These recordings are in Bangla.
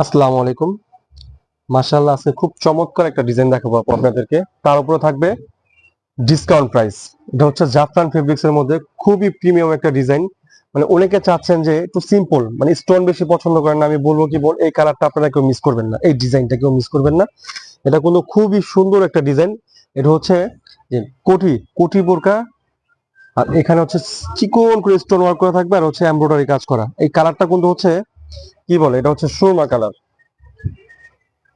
আসসালামু আলাইকুম। মাশাআল্লাহ, আজকে খুব চমৎকার একটা ডিজাইন দেখাবো আপনাদেরকে। তার উপরে থাকবে ডিসকাউন্ট প্রাইস। এটা হচ্ছে জাফরান ফেব্রিক্স এর মধ্যে খুবই প্রিমিয়াম একটা ডিজাইন। মানে অনেকে চাচ্ছেন যে একটু সিম্পল, মানে স্টোন বেশি পছন্দ করেন না। আমি বলবো কি এই কালারটা আপনারা কেউ মিস করবেন না, এই ডিজাইনটা কেউ মিস করবেন না। এটা কিন্তু খুবই সুন্দর একটা ডিজাইন। এটা হচ্ছে যে কোটি কোটি বোরকা, আর এখানে হচ্ছে চিকন করে স্টোন ওয়ার্ক করা থাকবে, আর হচ্ছে এমব্রয়ডারি কাজ করা। এই কালারটা কিন্তু হচ্ছে কি বলে, এটা হচ্ছে Surma colour.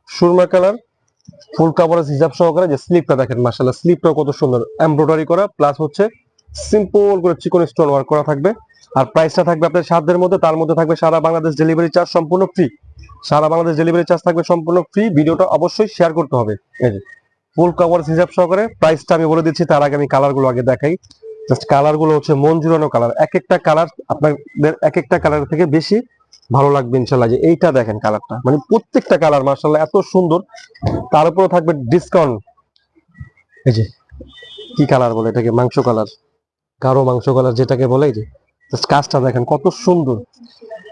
Surma colour, full coverage হিজাব সহকারে। যে স্লিপটা দেখেন, মাশাআল্লাহ স্লিপটাও কত সুন্দর এমব্রয়ডারি করা, প্লাস হচ্ছে সিম্পল করে চিকন স্টোন ওয়ার্ক করা থাকবে। আর প্রাইসটা থাকবে আপনার সাধ্যের মধ্যে। তার মধ্যে থাকবে সারা বাংলাদেশ ডেলিভারি চার্জ সম্পূর্ণ ফ্রি। সারা বাংলাদেশ ডেলিভারি চার্জ থাকবে সম্পূর্ণ ফ্রি। ভিডিওটা অবশ্যই শেয়ার করতে হবে। এই যে ফুল কাভারেজ হিজাব সহকারে। প্রাইসটা আমি বলে দিচ্ছি, তার আগে আমি কালারগুলো আগে দেখাই। জাস্ট কালারগুলো হচ্ছে মন জুড়ানো কালার। এক একটা কালার আপনাদের এক একটা কালার থেকে বেশি ভালো লাগবে ইনশাল্লাহ। যে এইটা দেখেন কালারটা, মানে প্রত্যেকটা কালার মাশাআল্লাহ এত সুন্দর। তার উপরে থাকবে ডিসকাউন্ট। এই যে কি কালার বলে এটাকে, মাংস কালার, গাঢ় মাংস কালার যেটাকে বলে। এই যে জাস্ট কাজটা দেখেন কত সুন্দর।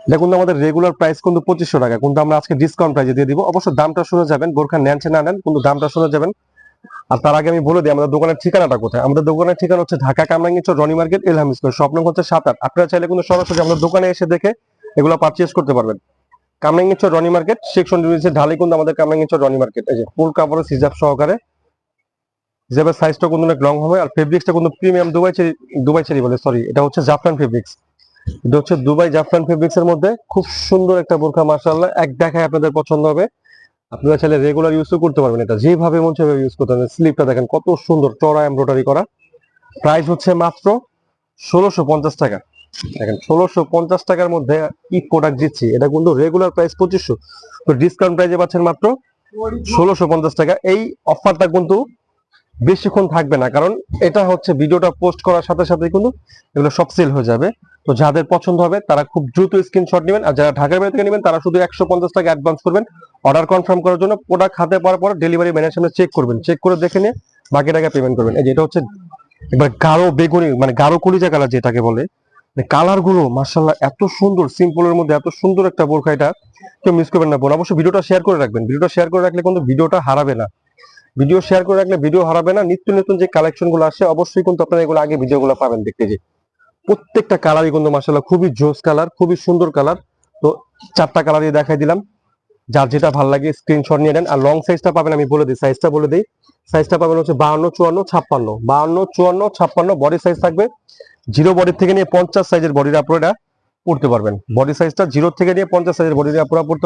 এটা কিন্তু আমাদের রেগুলার প্রাইস কিন্তু 2500 টাকা, কিন্তু আমরা আজকে ডিসকাউন্ট প্রাইসে দিয়ে দিব। অবশ্য দামটা শুনে যাবেন, বোরখা নেন না নেন কিন্তু দামটা শুনে যাবেন। আর তার আগে আমি বলে দিই আমাদের দোকানের ঠিকানাটা কোথায়। আমাদের দোকানের ঠিকানা হচ্ছে Dhaka Kamrangirchar Roni market Elham square, shop নং হচ্ছে 7-8। আপনারা চাইলে কিন্তু সরাসরি আমাদের দোকানে এসে দেখে এগুলো পারচেজ করতে পারবেন। কামরাঙ্গীরচর রনি মার্কেট সেকশন ঢালাই কিন্তু আমাদের কামরাঙ্গীরচর রনি মার্কেট। এই যে ফুল কাভারেজ হিজাব সহকারে। হিজাবের সাইজটা কিন্তু অনেক লং হবে। আর ফেব্রিক্সটা কিন্তু প্রিমিয়াম দুবাই চেরি বলে, সরি, এটা হচ্ছে জাফরান ফেব্রিক্স। এটা হচ্ছে দুবাই জাফরান ফেব্রিক্স এর মধ্যে খুব সুন্দর একটা বোরখা। মাশাআল্লাহ, এক দেখায় আপনাদের পছন্দ হবে। আপনারা চাইলে রেগুলার ইউজও করতে পারবেন, এটা যেভাবে মন সেভাবে ইউজ করতে পারবেন। স্লিপটা দেখেন কত সুন্দর, চড়া এমব্রয়ডারি করা। প্রাইস হচ্ছে মাত্র 1650 টাকা। দেখেন 1650 টাকার মধ্যে কি প্রোডাক্ট দিচ্ছি। এটা কিন্তু রেগুলার প্রাইস 2500, তো ডিসকাউন্ট প্রাইসে পাচ্ছেন মাত্র 1650 টাকা। এই অফারটা কিন্তু বেশিক্ষণ থাকবে না, কারণ এটা হচ্ছে ভিডিওটা পোস্ট করার সাথে সাথে কিন্তু এগুলো সব সেল হয়ে যাবে। তো যাদের পছন্দ হবে তারা খুব দ্রুত স্ক্রিনশট নেবেন। আর যারা ঢাকার বাইরে থেকে নেবেন তারা শুধু 150 টাকা অ্যাডভান্স করবেন অর্ডার কনফার্ম করার জন্য। প্রোডাক্ট হাতে পাওয়ার পর ডেলিভারি ম্যানের সামনে চেক করবেন, চেক করে দেখে নিয়ে বাকি টাকা পেমেন্ট করবেন। এই যে এটা হচ্ছে এবার গাঢ় বেগুনি, মানে গাঢ় কলিজা কালার যেটাকে বলে। কালার গুলো মাশাআল্লাহ এত সুন্দর, সিম্পলের মধ্যে এত সুন্দর একটা বোরখা। এটা কেউ মিস করবেন না বোন। অবশ্যই ভিডিওটা শেয়ার করে রাখবেন। ভিডিওটা শেয়ার করে রাখলে কিন্তু ভিডিওটা হারাবে না। ভিডিও শেয়ার করে রাখলে ভিডিও হারাবে না। নিত্য নতুন যে কালেকশন গুলো আসে অবশ্যই কিন্তু আপনারা এগুলো আগে ভিডিও গুলো পাবেন দেখতে। যে প্রত্যেকটা কালারই কিন্তু মাশাআল্লাহ খুবই জোস কালার, খুবই সুন্দর কালার। তো চারটা কালারই দেখাই দিলাম, যার যেটা ভালো লাগে স্ক্রিনশট নিয়ে নেন। আর লং সাইজটা পাবেন, আমি বলে দিই সাইজটা বলে দিই। সাইজটা পাবেন হচ্ছে 52, 54, 56। 52, 54, 56 বডি সাইজ থাকবে। জিরো বডি থেকে নিয়ে 50 সাইজের বডির আপনারা পড়তে পারবেন। বডি সাইজটা জিরো থেকে নিয়ে 50 সাইজের বডির আপনারা পড়তে